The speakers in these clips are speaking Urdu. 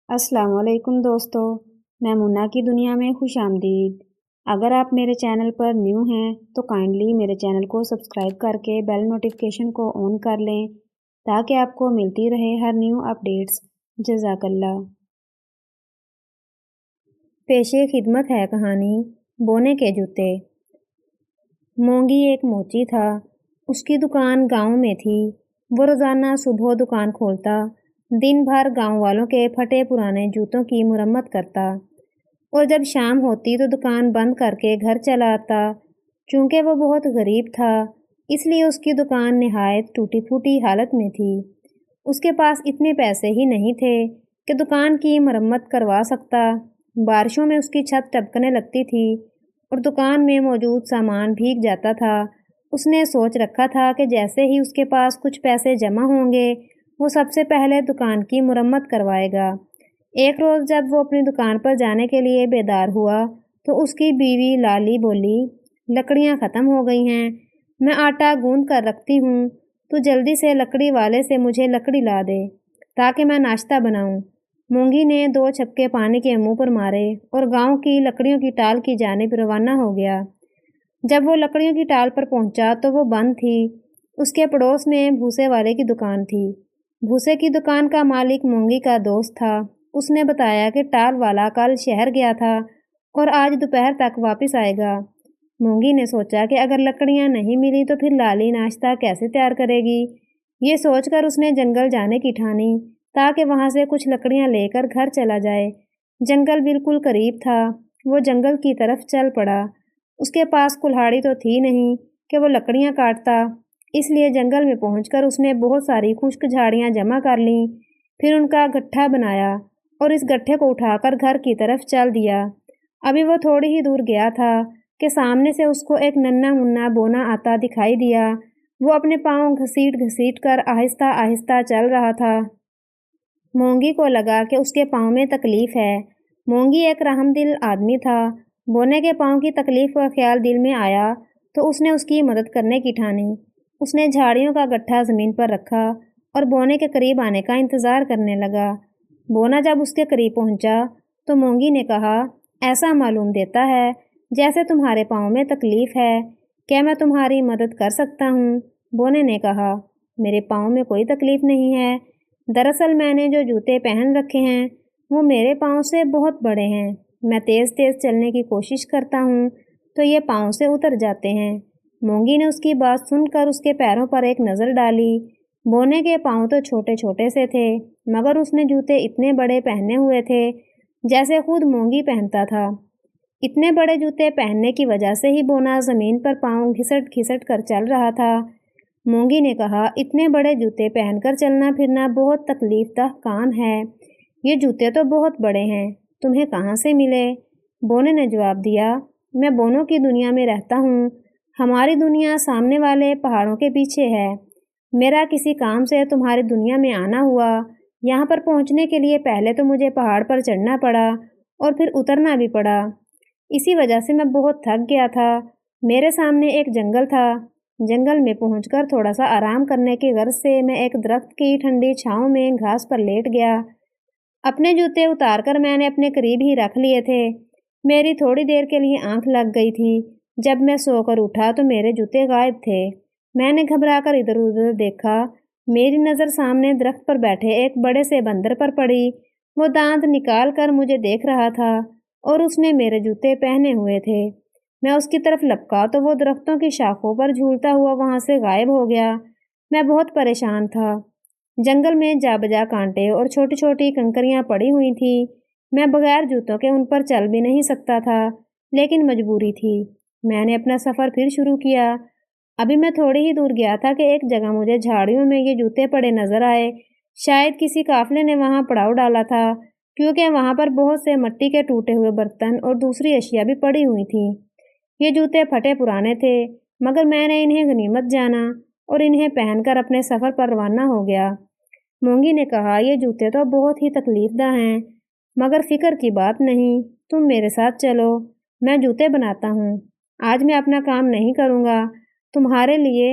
السلام علیکم دوستو، میں منا کی دنیا میں خوش آمدید۔ اگر آپ میرے چینل پر نیو ہیں تو کائنڈلی میرے چینل کو سبسکرائب کر کے بیل نوٹیفیکیشن کو آن کر لیں تاکہ آپ کو ملتی رہے ہر نیو اپڈیٹس۔ جزاک اللہ۔ پیش خدمت ہے کہانی بونے کے جوتے۔ مونگی ایک موچی تھا۔ اس کی دکان گاؤں میں تھی۔ وہ روزانہ صبح دکان کھولتا، دن بھر گاؤں والوں کے پھٹے پرانے جوتوں کی مرمت کرتا اور جب شام ہوتی تو دکان بند کر کے گھر چلا آتا۔ چونکہ وہ بہت غریب تھا اس لیے اس کی دکان نہایت ٹوٹی پھوٹی حالت میں تھی۔ اس کے پاس اتنے پیسے ہی نہیں تھے کہ دکان کی مرمت کروا سکتا۔ بارشوں میں اس کی چھت ٹپکنے لگتی تھی اور دکان میں موجود سامان بھیگ جاتا تھا۔ اس نے سوچ رکھا تھا کہ جیسے ہی اس کے پاس کچھ پیسے جمع ہوں گے وہ سب سے پہلے دکان کی مرمت کروائے گا۔ ایک روز جب وہ اپنی دکان پر جانے کے لیے بیدار ہوا تو اس کی بیوی لالی بولی، لکڑیاں ختم ہو گئی ہیں، میں آٹا گوندھ کر رکھتی ہوں، تو جلدی سے لکڑی والے سے مجھے لکڑی لا دے تاکہ میں ناشتہ بناؤں۔ مونگی نے 2 چھپکے پانی کے منہ پر مارے اور گاؤں کی لکڑیوں کی ٹال کی جانب روانہ ہو گیا۔ جب وہ لکڑیوں کی ٹال پر پہنچا تو وہ بند تھی۔ اس کے پڑوس میں بھوسے والے کی دکان تھی۔ بھوسے کی دکان کا مالک مونگی کا دوست تھا۔ اس نے بتایا کہ ٹال والا کل شہر گیا تھا اور آج دوپہر تک واپس آئے گا۔ مونگی نے سوچا کہ اگر لکڑیاں نہیں ملی تو پھر لالی ناشتہ کیسے تیار کرے گی۔ یہ سوچ کر اس نے جنگل جانے کی ٹھانی تاکہ وہاں سے کچھ لکڑیاں لے کر گھر چلا جائے۔ جنگل بالکل قریب تھا۔ وہ جنگل کی طرف چل پڑا۔ اس کے پاس کلہاڑی تو تھی نہیں کہ وہ لکڑیاں کاٹتا، اس لیے جنگل میں پہنچ کر اس نے بہت ساری خشک جھاڑیاں جمع کر لیں، پھر ان کا گٹھا بنایا اور اس گٹھے کو اٹھا کر گھر کی طرف چل دیا۔ ابھی وہ تھوڑی ہی دور گیا تھا کہ سامنے سے اس کو ایک ننھا منا بونا آتا دکھائی دیا۔ وہ اپنے پاؤں گھسیٹ گھسیٹ کر آہستہ آہستہ چل رہا تھا۔ مونگی کو لگا کہ اس کے پاؤں میں تکلیف ہے۔ مونگی ایک رحم دل آدمی تھا۔ بونے کے پاؤں کی تکلیف کا خیال دل میں آیا تو اس نے اس کی مدد کرنے کی ٹھانی۔ اس نے جھاڑیوں کا گٹھا زمین پر رکھا اور بونے کے قریب آنے کا انتظار کرنے لگا۔ بونا جب اس کے قریب پہنچا تو مونگی نے کہا، ایسا معلوم دیتا ہے جیسے تمہارے پاؤں میں تکلیف ہے، کیا میں تمہاری مدد کر سکتا ہوں؟ بونے نے کہا، میرے پاؤں میں کوئی تکلیف نہیں ہے، دراصل میں نے جو جوتے پہن رکھے ہیں وہ میرے پاؤں سے بہت بڑے ہیں، میں تیز تیز چلنے کی کوشش کرتا ہوں تو یہ پاؤں سے اتر جاتے ہیں۔ مونگی نے اس کی بات سن کر اس کے پیروں پر ایک نظر ڈالی۔ بونے کے پاؤں تو چھوٹے چھوٹے سے تھے مگر اس نے جوتے اتنے بڑے پہنے ہوئے تھے جیسے خود مونگی پہنتا تھا۔ اتنے بڑے جوتے پہننے کی وجہ سے ہی بونا زمین پر پاؤں گھسٹ گھسٹ کر چل رہا تھا۔ مونگی نے کہا، اتنے بڑے جوتے پہن کر چلنا پھرنا بہت تکلیف دہ کام ہے، یہ جوتے تو بہت بڑے ہیں، تمہیں کہاں سے ملے؟ بونے نے جواب دیا، میں بونوں کی دنیا میں رہتا ہوں، ہماری دنیا سامنے والے پہاڑوں کے پیچھے ہے۔ میرا کسی کام سے تمہاری دنیا میں آنا ہوا، یہاں پر پہنچنے کے لیے پہلے تو مجھے پہاڑ پر چڑھنا پڑا اور پھر اترنا بھی پڑا، اسی وجہ سے میں بہت تھک گیا تھا۔ میرے سامنے ایک جنگل تھا، جنگل میں پہنچ کر تھوڑا سا آرام کرنے کی غرض سے میں ایک درخت کی ٹھنڈی چھاؤں میں گھاس پر لیٹ گیا۔ اپنے جوتے اتار کر میں نے اپنے قریب ہی رکھ لیے تھے۔ میری تھوڑی دیر کے لیے آنکھ لگ گئی تھی۔ جب میں سو کر اٹھا تو میرے جوتے غائب تھے۔ میں نے گھبرا کر ادھر ادھر دیکھا، میری نظر سامنے درخت پر بیٹھے ایک بڑے سے بندر پر پڑی۔ وہ دانت نکال کر مجھے دیکھ رہا تھا اور اس نے میرے جوتے پہنے ہوئے تھے۔ میں اس کی طرف لپکا تو وہ درختوں کی شاخوں پر جھولتا ہوا وہاں سے غائب ہو گیا۔ میں بہت پریشان تھا۔ جنگل میں جا بجا کانٹے اور چھوٹی چھوٹی کنکریاں پڑی ہوئی تھیں۔ میں بغیر جوتوں کے ان پر چل بھی نہیں سکتا تھا، لیکن مجبوری تھی۔ میں نے اپنا سفر پھر شروع کیا۔ ابھی میں تھوڑی ہی دور گیا تھا کہ ایک جگہ مجھے جھاڑیوں میں یہ جوتے پڑے نظر آئے۔ شاید کسی قافلے نے وہاں پڑاؤ ڈالا تھا، کیونکہ وہاں پر بہت سے مٹی کے ٹوٹے ہوئے برتن اور دوسری اشیاء بھی پڑی ہوئی تھیں۔ یہ جوتے پھٹے پرانے تھے مگر میں نے انہیں غنیمت جانا اور انہیں پہن کر اپنے سفر پر روانہ ہو گیا۔ مونگی نے کہا، یہ جوتے تو بہت ہی تکلیف دہ ہیں مگر فکر کی بات نہیں، تم میرے ساتھ چلو، میں جوتے بناتا ہوں۔ آج میں اپنا کام نہیں کروں گا، تمہارے لیے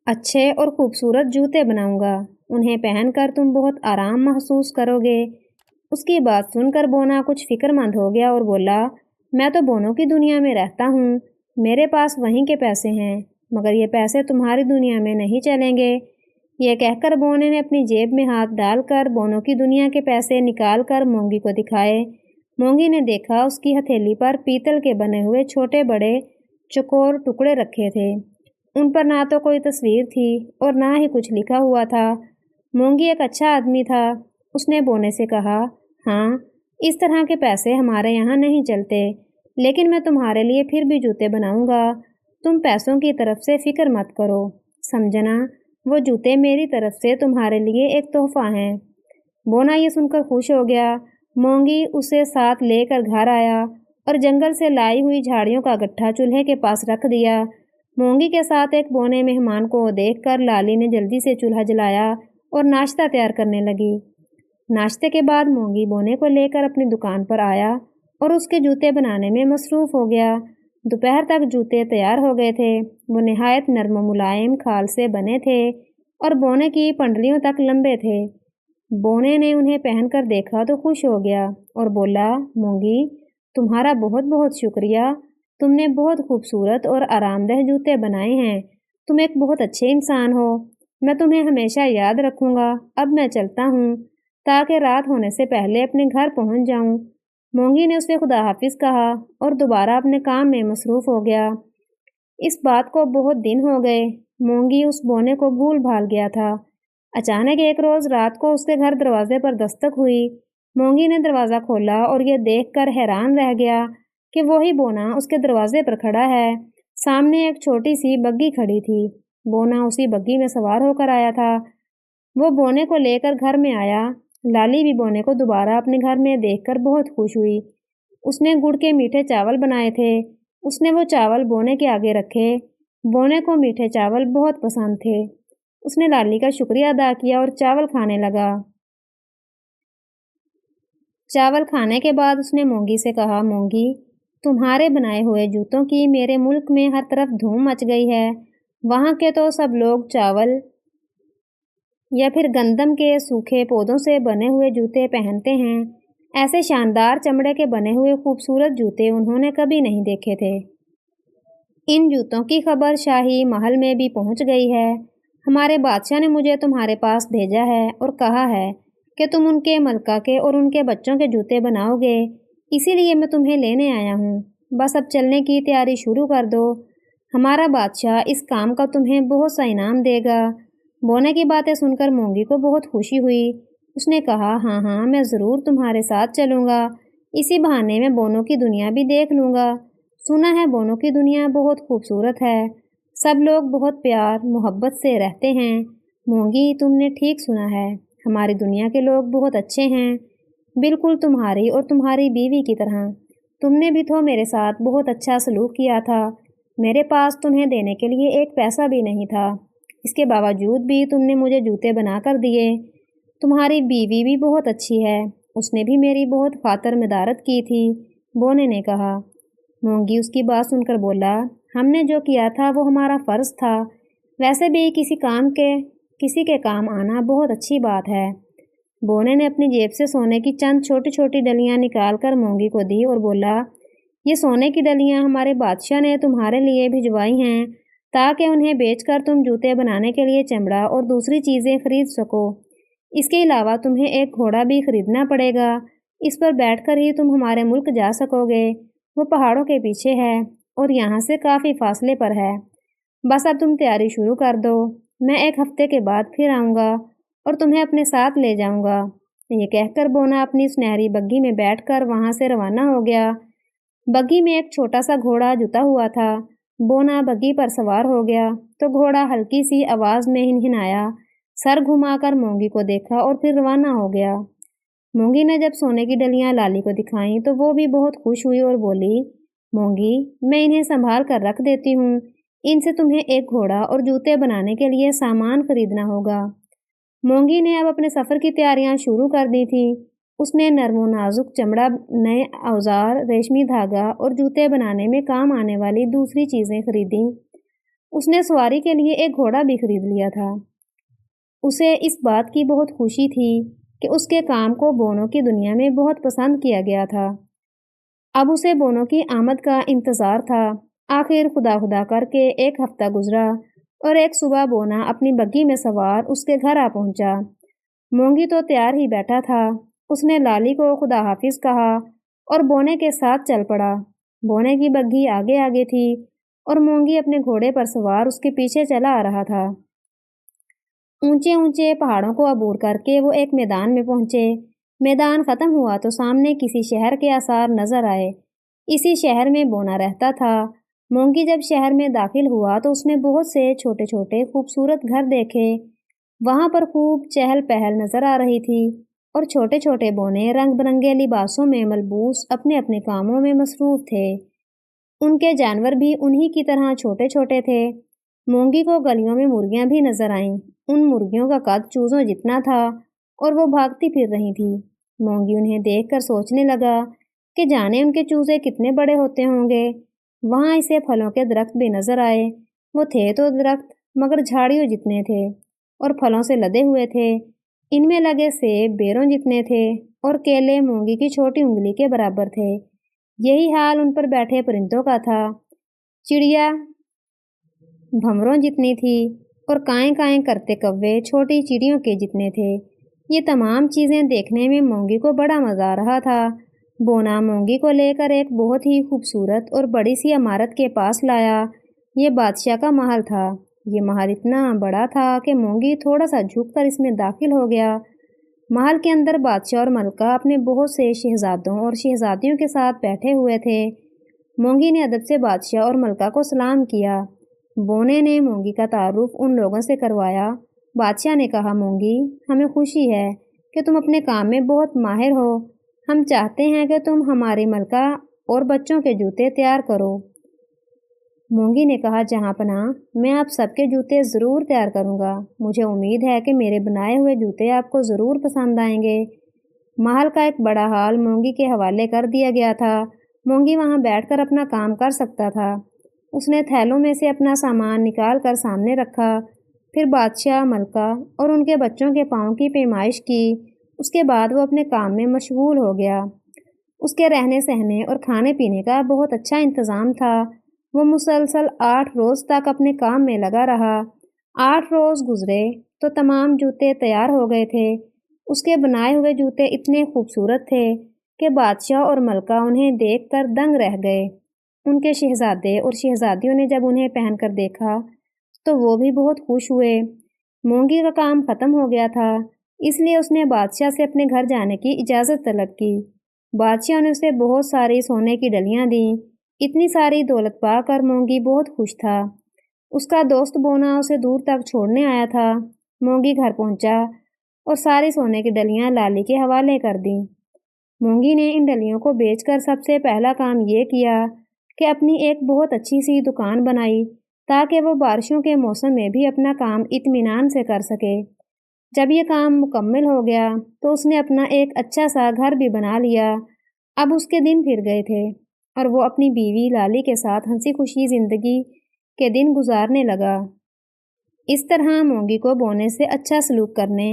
اچھے اور خوبصورت جوتے بناؤں گا، انہیں پہن کر تم بہت آرام محسوس کرو گے۔ اس کی بات سن کر بونا کچھ فکر مند ہو گیا اور بولا، میں تو بونوں کی دنیا میں رہتا ہوں، میرے پاس وہیں کے پیسے ہیں، مگر یہ پیسے تمہاری دنیا میں نہیں چلیں گے۔ یہ کہہ کر بونے نے اپنی جیب میں ہاتھ ڈال کر بونوں کی دنیا کے پیسے نکال کر مونگی کو دکھائے۔ مونگی نے دیکھا اس کی ہتھیلی پر پیتل کے بنے ہوئے چھوٹے بڑے چوکور ٹکڑے رکھے تھے۔ ان پر نہ تو کوئی تصویر تھی اور نہ ہی کچھ لکھا ہوا تھا۔ مونگی ایک اچھا آدمی تھا۔ اس نے بونے سے کہا، ہاں، اس طرح کے پیسے ہمارے یہاں نہیں چلتے، لیکن میں تمہارے لیے پھر بھی جوتے بناؤں گا۔ تم پیسوں کی طرف سے فکر مت کرو، سمجھنا، وہ جوتے میری طرف سے تمہارے لیے ایک تحفہ ہیں۔ بونا یہ سن کر خوش ہو گیا۔ مونگی اسے ساتھ لے کر گھر آیا اور جنگل سے لائی ہوئی جھاڑیوں کا گٹھا چولہے کے پاس رکھ دیا۔ مونگی کے ساتھ ایک بونے مہمان کو دیکھ کر لالی نے جلدی سے چولہا جلایا اور ناشتہ تیار کرنے لگی۔ ناشتے کے بعد مونگی بونے کو لے کر اپنی دکان پر آیا اور اس کے جوتے بنانے میں مصروف ہو گیا۔ دوپہر تک جوتے تیار ہو گئے تھے۔ وہ نہایت نرم و ملائم کھال سے بنے تھے اور بونے کی پنڈلیوں تک لمبے تھے۔ بونے نے انہیں پہن کر دیکھا تو خوش ہو گیا اور بولا، مونگی، تمہارا بہت بہت شکریہ، تم نے بہت خوبصورت اور آرام دہ جوتے بنائے ہیں، تم ایک بہت اچھے انسان ہو، میں تمہیں ہمیشہ یاد رکھوں گا۔ اب میں چلتا ہوں تاکہ رات ہونے سے پہلے اپنے گھر پہنچ جاؤں۔ مونگی نے اسے خدا حافظ کہا اور دوبارہ اپنے کام میں مصروف ہو گیا۔ اس بات کو بہت دن ہو گئے۔ مونگی اس بونے کو بھول بھال گیا تھا۔ اچانک ایک روز رات کو اس کے گھر دروازے پر دستک ہوئی۔ مونگی نے دروازہ کھولا اور یہ دیکھ کر حیران رہ گیا کہ وہی بونا اس کے دروازے پر کھڑا ہے۔ سامنے ایک چھوٹی سی بگھی کھڑی تھی۔ بونا اسی بگھی میں سوار ہو کر آیا تھا۔ وہ بونے کو لے کر گھر میں آیا۔ لالی بھی بونے کو دوبارہ اپنے گھر میں دیکھ کر بہت خوش ہوئی۔ اس نے گڑ کے میٹھے چاول بنائے تھے۔ اس نے وہ چاول بونے کے آگے رکھے۔ بونے کو میٹھے چاول بہت پسند تھے۔ اس نے لالی کا شکریہ ادا کیا اور چاول کھانے لگا۔ چاول کھانے کے بعد اس نے مونگی سے کہا، مونگی، تمہارے بنائے ہوئے جوتوں کی میرے ملک میں ہر طرف دھوم مچ گئی ہے۔ وہاں کے تو سب لوگ چاول یا پھر گندم کے سوکھے پودوں سے بنے ہوئے جوتے پہنتے ہیں۔ ایسے شاندار چمڑے کے بنے ہوئے خوبصورت جوتے انہوں نے کبھی نہیں دیکھے تھے۔ ان جوتوں کی خبر شاہی محل میں بھی پہنچ گئی ہے۔ ہمارے بادشاہ نے مجھے تمہارے پاس بھیجا ہے اور کہا ہے کہ تم ان کے ملکہ کے اور ان کے بچوں کے جوتے بناؤ گے، اسی لیے میں تمہیں لینے آیا ہوں۔ بس اب چلنے کی تیاری شروع کر دو۔ ہمارا بادشاہ اس کام کا تمہیں بہت سا انعام دے گا۔ بونے کی باتیں سن کر مونگی کو بہت خوشی ہوئی۔ اس نے کہا، ہاں ہاں، میں ضرور تمہارے ساتھ چلوں گا، اسی بہانے میں بونوں کی دنیا بھی دیکھ لوں گا۔ سنا ہے بونوں کی دنیا بہت خوبصورت ہے، سب لوگ بہت پیار محبت سے رہتے ہیں۔ مونگی، تم نے ٹھیک سنا ہے، ہماری دنیا کے لوگ بہت اچھے ہیں، بالکل تمہاری اور تمہاری بیوی کی طرح۔ تم نے بھی تو میرے ساتھ بہت اچھا سلوک کیا تھا۔ میرے پاس تمہیں دینے کے لیے ایک پیسہ بھی نہیں تھا، اس کے باوجود بھی تم نے مجھے جوتے بنا کر دیے۔ تمہاری بیوی بھی بہت اچھی ہے، اس نے بھی میری بہت خاطر مدارت کی تھی، بونے نے کہا۔ مونگی اس کی بات سن کر بولا، ہم نے جو کیا تھا وہ ہمارا فرض تھا، ویسے بھی کسی کے کام آنا بہت اچھی بات ہے۔ بونے نے اپنی جیب سے سونے کی چند چھوٹی چھوٹی ڈلیاں نکال کر مونگی کو دی اور بولا، یہ سونے کی ڈلیاں ہمارے بادشاہ نے تمہارے لیے بھجوائی ہیں تاکہ انہیں بیچ کر تم جوتے بنانے کے لیے چمڑا اور دوسری چیزیں خرید سکو۔ اس کے علاوہ تمہیں ایک گھوڑا بھی خریدنا پڑے گا، اس پر بیٹھ کر ہی تم ہمارے ملک جا سکو گے، وہ پہاڑوں کے پیچھے ہے اور یہاں سے کافی فاصلے پر ہے۔ بس اب تم تیاری شروع کر دو، میں ایک ہفتے کے بعد پھر آؤں گا اور تمہیں اپنے ساتھ لے جاؤں گا۔ یہ کہہ کر بونا اپنی سنہری بگھی میں بیٹھ کر وہاں سے روانہ ہو گیا۔ بگھی میں ایک چھوٹا سا گھوڑا جتا ہوا تھا۔ بونا بگھی پر سوار ہو گیا تو گھوڑا ہلکی سی آواز میں ہنہنایا، سر گھما کر مونگی کو دیکھا اور پھر روانہ ہو گیا۔ مونگی نے جب سونے کی ڈلیاں لالی کو دکھائیں تو وہ بھی بہت خوش ہوئی اور بولی، مونگی، میں انہیں سنبھال کر رکھ دیتی ہوں، ان سے تمہیں ایک گھوڑا اور جوتے بنانے کے لیے سامان خریدنا ہوگا۔ مونگی نے اب اپنے سفر کی تیاریاں شروع کر دی تھی۔ اس نے نرم و نازک چمڑا، نئے اوزار، ریشمی دھاگا اور جوتے بنانے میں کام آنے والی دوسری چیزیں خریدیں۔ اس نے سواری کے لیے ایک گھوڑا بھی خرید لیا تھا۔ اسے اس بات کی بہت خوشی تھی کہ اس کے کام کو بونو کی دنیا میں بہت پسند کیا گیا تھا۔ اب اسے بونو کی آمد کا انتظار تھا۔ آخر خدا خدا کر کے ایک ہفتہ گزرا اور ایک صبح بونا اپنی بگھی میں سوار اس کے گھر آ پہنچا۔ مونگی تو تیار ہی بیٹھا تھا۔ اس نے لالی کو خدا حافظ کہا اور بونے کے ساتھ چل پڑا۔ بونے کی بگھی آگے آگے تھی اور مونگی اپنے گھوڑے پر سوار اس کے پیچھے چلا آ رہا تھا۔ اونچے اونچے پہاڑوں کو عبور کر کے وہ ایک میدان میں پہنچے۔ میدان ختم ہوا تو سامنے کسی شہر کے آثار نظر آئے۔ اسی شہر میں بونا رہتا تھا۔ مونگی جب شہر میں داخل ہوا تو اس نے بہت سے چھوٹے چھوٹے خوبصورت گھر دیکھے۔ وہاں پر خوب چہل پہل نظر آ رہی تھی اور چھوٹے چھوٹے بونے رنگ برنگے لباسوں میں ملبوس اپنے اپنے کاموں میں مصروف تھے۔ ان کے جانور بھی انہی کی طرح چھوٹے چھوٹے تھے۔ مونگی کو گلیوں میں مرغیاں بھی نظر آئیں۔ ان مرغیوں کا قد چوزوں جتنا تھا اور وہ بھاگتی پھر رہی تھی۔ مونگی انہیں دیکھ کر سوچنے لگا کہ جانے ان کے چوزے کتنے بڑے ہوتے ہوں گے۔ وہاں اسے پھلوں کے درخت بھی نظر آئے۔ وہ تھے تو درخت مگر جھاڑیوں جتنے تھے اور پھلوں سے لدے ہوئے تھے۔ ان میں لگے سیب بیروں جتنے تھے اور کیلے مونگی کی چھوٹی انگلی کے برابر تھے۔ یہی حال ان پر بیٹھے پرندوں کا تھا۔ چڑیا بھنوروں جتنی تھی اور کائیں کائیں کرتے کوے چھوٹی چڑیوں کے جتنے تھے۔ یہ تمام چیزیں دیکھنے میں مونگی کو بڑا مزہ آ رہا تھا۔ بونا مونگی کو لے کر ایک بہت ہی خوبصورت اور بڑی سی عمارت کے پاس لایا۔ یہ بادشاہ کا محل تھا۔ یہ محل اتنا بڑا تھا کہ مونگی تھوڑا سا جھک کر اس میں داخل ہو گیا۔ محل کے اندر بادشاہ اور ملکہ اپنے بہت سے شہزادوں اور شہزادیوں کے ساتھ بیٹھے ہوئے تھے۔ مونگی نے ادب سے بادشاہ اور ملکہ کو سلام کیا۔ بونے نے مونگی کا تعارف ان لوگوں سے کروایا۔ بادشاہ نے کہا، مونگی، ہمیں خوشی ہے کہ تم اپنے کام میں بہت ماہر ہو۔ ہم چاہتے ہیں کہ تم ہماری ملکہ اور بچوں کے جوتے تیار کرو۔ مونگی نے کہا، جہاں پناہ، میں آپ سب کے جوتے ضرور تیار کروں گا۔ مجھے امید ہے کہ میرے بنائے ہوئے جوتے آپ کو ضرور پسند آئیں گے۔ محل کا ایک بڑا ہال مونگی کے حوالے کر دیا گیا تھا۔ مونگی وہاں بیٹھ کر اپنا کام کر سکتا تھا۔ اس نے تھیلوں میں سے اپنا سامان نکال کر سامنے رکھا، پھر بادشاہ، ملکہ اور ان کے بچوں کے پاؤں کی پیمائش کی۔ اس کے بعد وہ اپنے کام میں مشغول ہو گیا۔ اس کے رہنے سہنے اور کھانے پینے کا بہت اچھا انتظام تھا۔ وہ مسلسل 8 روز تک اپنے کام میں لگا رہا۔ 8 روز گزرے تو تمام جوتے تیار ہو گئے تھے۔ اس کے بنائے ہوئے جوتے اتنے خوبصورت تھے کہ بادشاہ اور ملکہ انہیں دیکھ کر دنگ رہ گئے۔ ان کے شہزادے اور شہزادیوں نے جب انہیں پہن کر دیکھا تو وہ بھی بہت خوش ہوئے۔ مونگی کا کام ختم ہو گیا تھا، اس لیے اس نے بادشاہ سے اپنے گھر جانے کی اجازت طلب کی۔ بادشاہ نے اسے بہت ساری سونے کی ڈلیاں دیں۔ اتنی ساری دولت پا کر مونگی بہت خوش تھا۔ اس کا دوست بونا اسے دور تک چھوڑنے آیا تھا۔ مونگی گھر پہنچا اور ساری سونے کی ڈلیاں لالی کے حوالے کر دیں۔ مونگی نے ان ڈلیوں کو بیچ کر سب سے پہلا کام یہ کیا کہ اپنی ایک بہت اچھی سی دکان بنائی تاکہ وہ بارشوں کے موسم میں بھی اپنا کام اطمینان سے کر سکے۔ جب یہ کام مکمل ہو گیا تو اس نے اپنا ایک اچھا سا گھر بھی بنا لیا۔ اب اس کے دن پھر گئے تھے اور وہ اپنی بیوی لالی کے ساتھ ہنسی خوشی زندگی کے دن گزارنے لگا۔ اس طرح مونگی کو بونے سے اچھا سلوک کرنے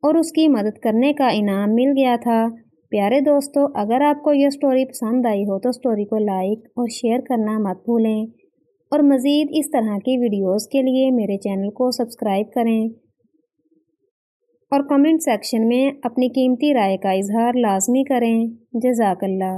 اور اس کی مدد کرنے کا انعام مل گیا تھا۔ پیارے دوستو، اگر آپ کو یہ سٹوری پسند آئی ہو تو سٹوری کو لائک اور شیئر کرنا مت بھولیں اور مزید اس طرح کی ویڈیوز کے لیے میرے چینل کو سبسکرائب کریں اور کمنٹ سیکشن میں اپنی قیمتی رائے کا اظہار لازمی کریں۔ جزاک اللہ۔